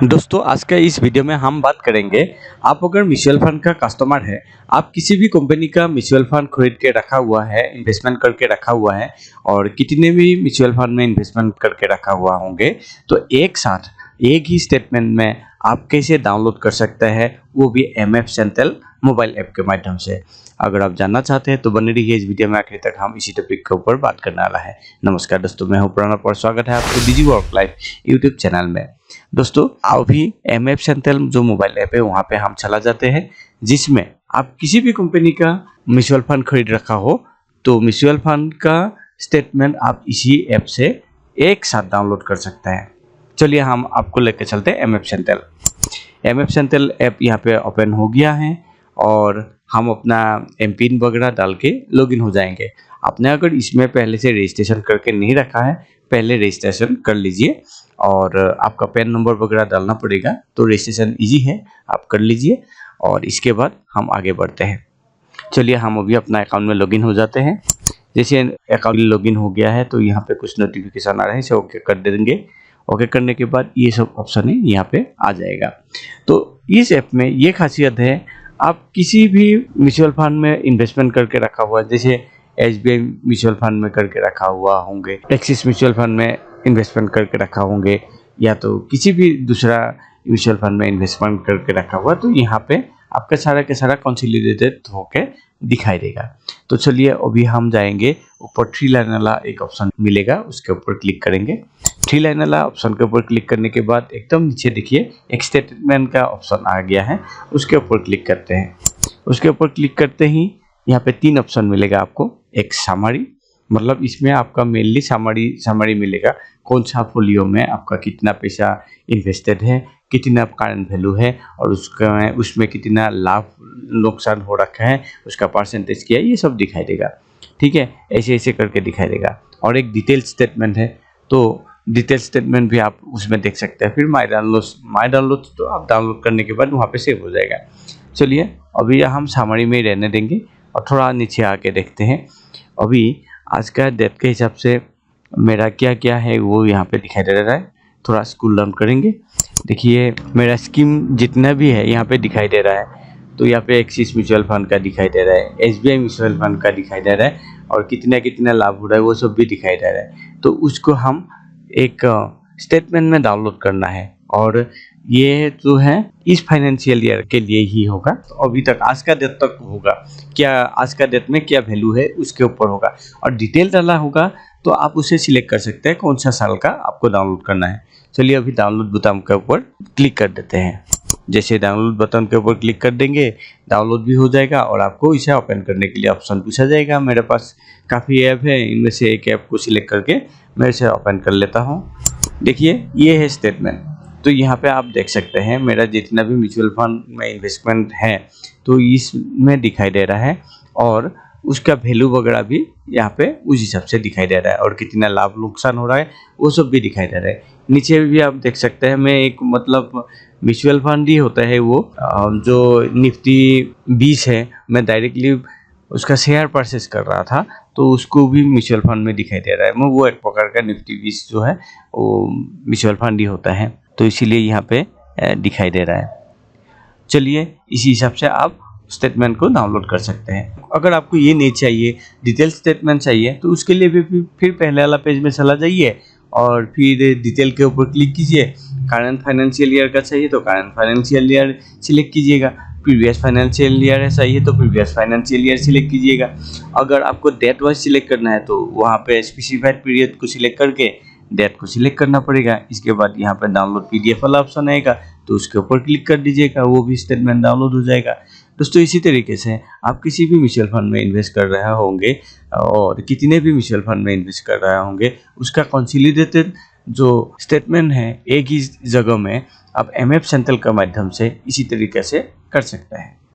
दोस्तों आज का इस वीडियो में हम बात करेंगे। आप अगर म्यूचुअल फंड का कस्टमर है, आप किसी भी कंपनी का म्यूचुअल फंड खरीद के रखा हुआ है, इन्वेस्टमेंट करके रखा हुआ है और कितने भी म्यूचुअल फंड में इन्वेस्टमेंट करके रखा हुआ होंगे, तो एक साथ एक ही स्टेटमेंट में आप कैसे डाउनलोड कर सकते हैं, वो भी एमएफ सेंट्रल मोबाइल ऐप के माध्यम से। अगर आप जानना चाहते हैं तो बने रहिए इस वीडियो में आखिर तक, हम इसी टॉपिक के ऊपर बात करने वाला है। नमस्कार दोस्तों, मैं हूं प्रणव और स्वागत है आपके डिजी वर्क लाइफ यूट्यूब चैनल में। दोस्तों अभी एमएफ सेंट्रल जो मोबाइल ऐप है वहाँ पे हम चला जाते हैं, जिसमें आप किसी भी कंपनी का म्यूचुअल फंड खरीद रखा हो तो म्यूचुअल फंड का स्टेटमेंट आप इसी ऐप से एक साथ डाउनलोड कर सकते हैं। चलिए हम आपको लेकर चलते हैं MF central. MF central app यहाँ पे ओपन हो गया है और हम अपना एमपिन वगैरह डाल के लॉगिन हो जाएंगे। आपने अगर इसमें पहले से रजिस्ट्रेशन करके नहीं रखा है, पहले रजिस्ट्रेशन कर लीजिए और आपका पैन नंबर वगैरह डालना पड़ेगा, तो रजिस्ट्रेशन इजी है, आप कर लीजिए और इसके बाद हम आगे बढ़ते हैं। चलिए हम अभी अपना अकाउंट में लॉगिन हो जाते हैं। जैसे अकाउंट लॉगिन हो गया है तो यहाँ पे कुछ नोटिफिकेशन आ रहे हैं, इसे ओके कर देंगे। ओके करने के बाद ये सब ऑप्शन है यहाँ पे आ जाएगा। तो इस ऐप में ये खासियत है, आप किसी भी म्यूचुअल फंड में इन्वेस्टमेंट करके रखा हुआ है, जैसे एसबीआई म्यूचुअल फंड में करके रखा हुआ होंगे, एक्सिस म्यूचुअल फंड में इन्वेस्टमेंट करके रखा होंगे, या तो किसी भी दूसरा म्यूचुअल फंड में इन्वेस्टमेंट करके रखा हुआ, तो यहाँ पे आपका सारा का सारा कंसोलिडेटेड होके दिखाई देगा। तो चलिए अभी हम जाएंगे, ऊपर 3 लाइन वाला एक ऑप्शन मिलेगा, उसके ऊपर क्लिक करेंगे। 3 लाइन वाला ऑप्शन के ऊपर क्लिक करने के बाद एकदम नीचे देखिए एक स्टेटमेंट का ऑप्शन आ गया है, उसके ऊपर क्लिक करते हैं। उसके ऊपर क्लिक करते ही यहाँ पे 3 ऑप्शन मिलेगा आपको। एक समरी, मतलब इसमें आपका मेनली समरी मिलेगा, कौन सा फोलियो में आपका कितना पैसा इन्वेस्टेड है, कितना करंट वैल्यू है और उसमें कितना लाभ नुकसान हो रखा है, उसका परसेंटेज क्या है, ये सब दिखाई देगा। ठीक है, ऐसे ऐसे करके दिखाई देगा। और एक डिटेल स्टेटमेंट है, तो डिटेल स्टेटमेंट भी आप उसमें देख सकते हैं। फिर माई डाउनलोड तो आप डाउनलोड करने के बाद वहाँ पे सेव हो जाएगा। चलिए अभी हम समरी में ही रहने देंगे और थोड़ा नीचे आके देखते हैं। अभी आज का डेट के हिसाब से मेरा क्या क्या है वो यहाँ पे दिखाई दे रहा है। थोड़ा स्क्रॉल डाउन करेंगे, देखिए मेरा स्कीम जितना भी है यहाँ पे दिखाई दे रहा है। तो यहाँ पे एक्सिस म्यूचुअल फंड का दिखाई दे रहा है, एसबीआई म्यूचुअल फंड का दिखाई दे रहा है और कितना कितना लाभ हो रहा है वो सब भी दिखाई दे रहा है। तो उसको हम एक स्टेटमेंट में डाउनलोड करना है और ये जो है इस फाइनेंशियल ईयर के लिए ही होगा। तो अभी तक आज का डेट तक होगा, क्या आज का डेट में क्या वैल्यू है उसके ऊपर होगा और डिटेल डाला होगा, तो आप उसे सिलेक्ट कर सकते हैं कौन सा साल का आपको डाउनलोड करना है। चलिए अभी डाउनलोड बटन के ऊपर क्लिक कर देते हैं। जैसे डाउनलोड बटन के ऊपर क्लिक कर देंगे, डाउनलोड भी हो जाएगा और आपको इसे ओपन करने के लिए ऑप्शन पूछा जाएगा। मेरे पास काफ़ी ऐप है, इनमें से एक ऐप को सिलेक्ट करके मैं इसे ओपन कर लेता हूँ। देखिए ये है स्टेटमेंट। तो यहाँ पे आप देख सकते हैं मेरा जितना भी म्यूचुअल फंड में इन्वेस्टमेंट है तो इसमें दिखाई दे रहा है और उसका वैल्यू वगैरह भी यहाँ पे उस हिसाब से दिखाई दे रहा है और कितना लाभ नुकसान हो रहा है वो सब भी दिखाई दे रहा है। नीचे भी आप देख सकते हैं, मैं एक मतलब म्यूचुअल फंड ही होता है वो जो निफ्टी 20 है, मैं डायरेक्टली उसका शेयर परचेस कर रहा था तो उसको भी म्यूचुअल फंड में दिखाई दे रहा है। मैं वो एक प्रकार का निफ्टी 20 जो है वो म्यूचुअल फंड ही होता है, तो इसीलिए यहाँ पे दिखाई दे रहा है। चलिए इसी हिसाब से आप स्टेटमेंट को डाउनलोड कर सकते हैं। अगर आपको ये नहीं चाहिए, डिटेल स्टेटमेंट चाहिए, तो उसके लिए भी फिर पहले वाला पेज में चला जाइए और फिर डिटेल के ऊपर क्लिक कीजिए। करंट फाइनेंशियल ईयर का चाहिए तो करंट फाइनेंशियल ईयर सिलेक्ट कीजिएगा, प्रीवियस फाइनेंशियल ईयर है चाहिए तो प्रीवियस फाइनेंशियल ईयर सिलेक्ट कीजिएगा। अगर आपको डेट वाइज सिलेक्ट करना है तो वहाँ पे स्पेसिफाइड पीरियड को सिलेक्ट करके डेट को सिलेक्ट करना पड़ेगा। इसके बाद यहाँ पर डाउनलोड पीडीएफ वाला ऑप्शन आएगा, तो उसके ऊपर क्लिक कर दीजिएगा, वो भी स्टेटमेंट डाउनलोड हो जाएगा। दोस्तों इसी तरीके से आप किसी भी म्यूचुअल फंड में इन्वेस्ट कर रहे होंगे और कितने भी म्यूचुअल फंड में इन्वेस्ट कर रहे होंगे, उसका कंसोलिडेटेड जो स्टेटमेंट है एक ही जगह में आप एमएफ सेंट्रल के माध्यम से इसी तरीके से कर सकते हैं।